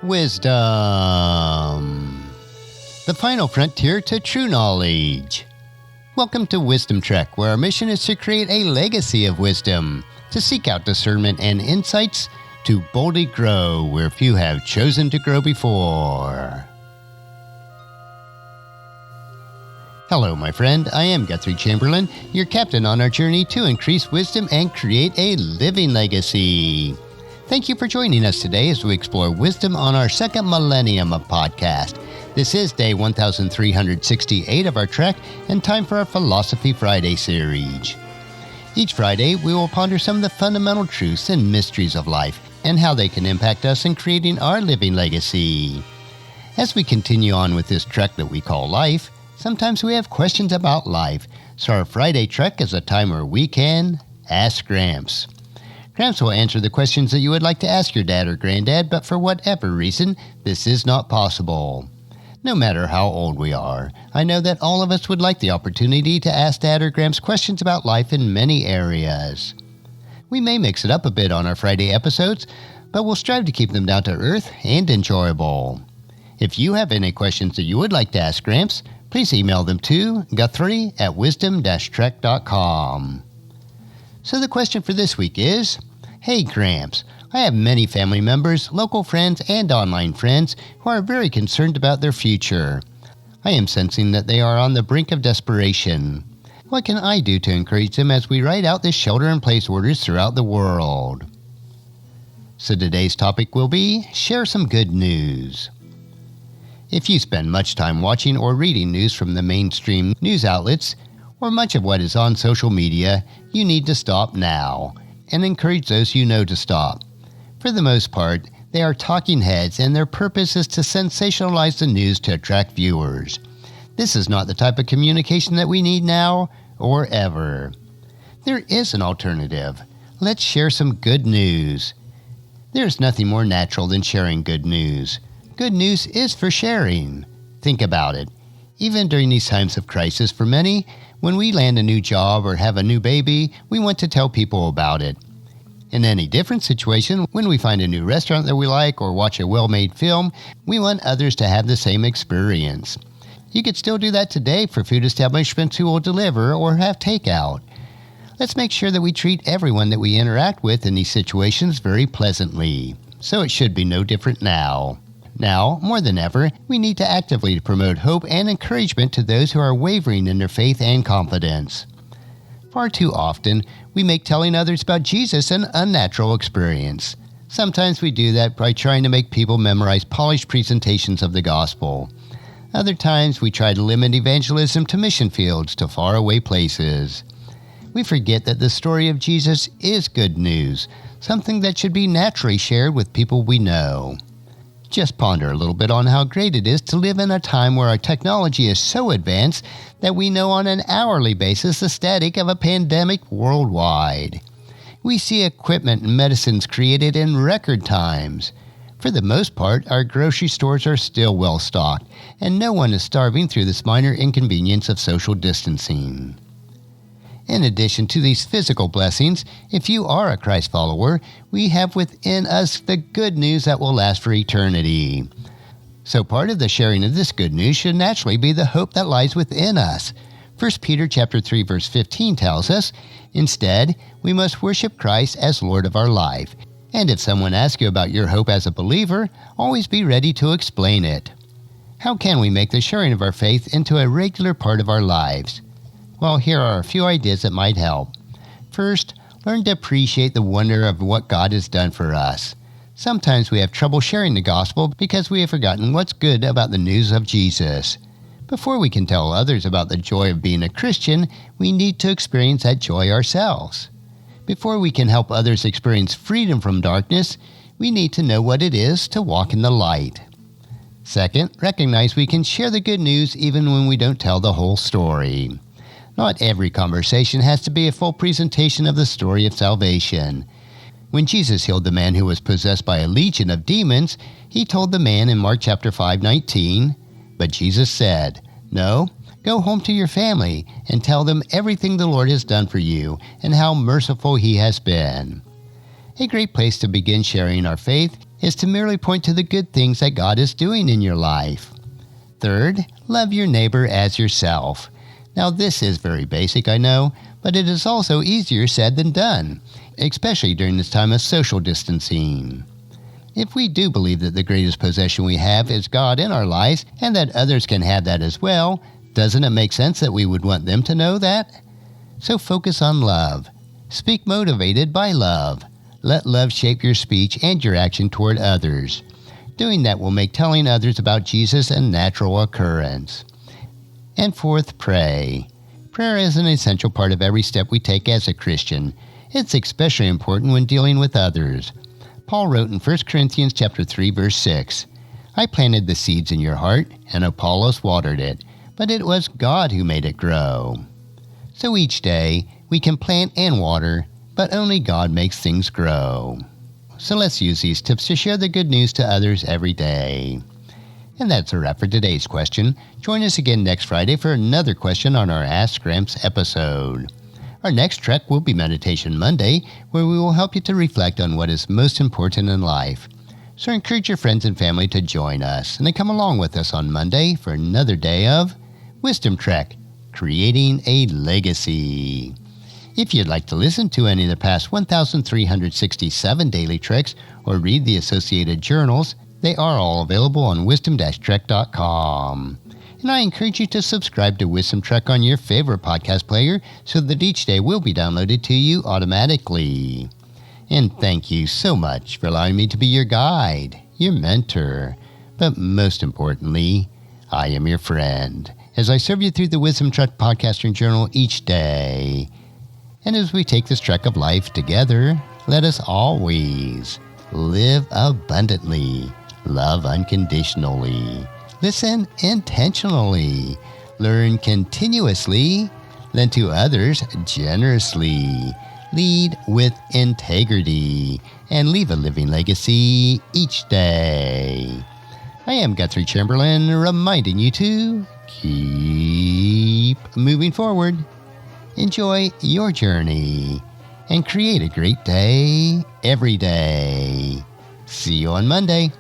Wisdom, the final frontier to true knowledge. Welcome to Wisdom Trek, where our mission is to create a legacy of wisdom, to seek out discernment and insights, to boldly grow where few have chosen to grow before. Hello, my friend. I am Guthrie Chamberlain, your captain on our journey to increase wisdom and create a living legacy. Thank you for joining us today as we explore wisdom on our second millennium of podcast. This is day 1368 of our trek and time for our Philosophy Friday series. Each Friday, we will ponder some of the fundamental truths and mysteries of life and how they can impact us in creating our living legacy. As we continue on with this trek that we call life, sometimes we have questions about life, so our Friday trek is a time where we can Ask Gramps. Gramps will answer the questions that you would like to ask your dad or granddad, but for whatever reason, this is not possible. No matter how old we are, I know that all of us would like the opportunity to ask Dad or Gramps questions about life in many areas. We may mix it up a bit on our Friday episodes, but we'll strive to keep them down to earth and enjoyable. If you have any questions that you would like to ask Gramps, please email them to guthrie@wisdom-trek.com. So the question for this week is, Hey Gramps, I have many family members, local friends, and online friends who are very concerned about their future. I am sensing that they are on the brink of desperation. What can I do to encourage them as we write out the shelter-in-place orders throughout the world? So today's topic will be, share some good news. If you spend much time watching or reading news from the mainstream news outlets, or much of what is on social media, you need to stop now and encourage those you know to stop. For the most part, they are talking heads and their purpose is to sensationalize the news to attract viewers. This is not the type of communication that we need now or ever. There is an alternative. Let's share some good news. There's nothing more natural than sharing good news. Good news is for sharing. Think about it. Even during these times of crisis for many, when we land a new job or have a new baby, we want to tell people about it. In any different situation, when we find a new restaurant that we like or watch a well-made film, we want others to have the same experience. You could still do that today for food establishments who will deliver or have takeout. Let's make sure that we treat everyone that we interact with in these situations very pleasantly. So it should be no different now. Now, more than ever, we need to actively promote hope and encouragement to those who are wavering in their faith and confidence. Far too often, we make telling others about Jesus an unnatural experience. Sometimes we do that by trying to make people memorize polished presentations of the gospel. Other times, we try to limit evangelism to mission fields, to faraway places. We forget that the story of Jesus is good news, something that should be naturally shared with people we know. Just ponder a little bit on how great it is to live in a time where our technology is so advanced that we know on an hourly basis the status of a pandemic worldwide. We see equipment and medicines created in record times. For the most part, our grocery stores are still well stocked, and no one is starving through this minor inconvenience of social distancing. In addition to these physical blessings, if you are a Christ follower, we have within us the good news that will last for eternity. So part of the sharing of this good news should naturally be the hope that lies within us. 1 Peter chapter 3 verse 15 tells us, instead, we must worship Christ as Lord of our life. And if someone asks you about your hope as a believer, always be ready to explain it. How can we make the sharing of our faith into a regular part of our lives? Well, here are a few ideas that might help. First, learn to appreciate the wonder of what God has done for us. Sometimes we have trouble sharing the gospel because we have forgotten what's good about the news of Jesus. Before we can tell others about the joy of being a Christian, we need to experience that joy ourselves. Before we can help others experience freedom from darkness, we need to know what it is to walk in the light. Second, recognize we can share the good news even when we don't tell the whole story. Not every conversation has to be a full presentation of the story of salvation. When Jesus healed the man who was possessed by a legion of demons, he told the man in Mark chapter 5:19, "But Jesus said, 'No, go home to your family and tell them everything the Lord has done for you and how merciful he has been.'" A great place to begin sharing our faith is to merely point to the good things that God is doing in your life. Third, love your neighbor as yourself. Now this is very basic, I know, but it is also easier said than done, especially during this time of social distancing. If we do believe that the greatest possession we have is God in our lives and that others can have that as well, doesn't it make sense that we would want them to know that? So focus on love. Speak motivated by love. Let love shape your speech and your action toward others. Doing that will make telling others about Jesus a natural occurrence. And fourth, pray. Prayer is an essential part of every step we take as a Christian. It's especially important when dealing with others. Paul wrote in 1 Corinthians chapter 3, verse 6, I planted the seeds in your heart, and Apollos watered it, but it was God who made it grow. So each day, we can plant and water, but only God makes things grow. So let's use these tips to share the good news to others every day. And that's a wrap for today's question. Join us again next Friday for another question on our Ask Gramps episode. Our next trek will be Meditation Monday, where we will help you to reflect on what is most important in life. So encourage your friends and family to join us, and then come along with us on Monday for another day of Wisdom Trek, Creating a Legacy. If you'd like to listen to any of the past 1,367 daily treks or read the associated journals, they are all available on wisdom-trek.com. And I encourage you to subscribe to Wisdom Trek on your favorite podcast player so that each day will be downloaded to you automatically. And thank you so much for allowing me to be your guide, your mentor, but most importantly, I am your friend as I serve you through the Wisdom Trek podcast and journal each day. And as we take this trek of life together, let us always live abundantly, love unconditionally, listen intentionally, learn continuously, lend to others generously, lead with integrity, and leave a living legacy each day. I am Guthrie Chamberlain, reminding you to keep moving forward, enjoy your journey, and create a great day every day. See you on Monday.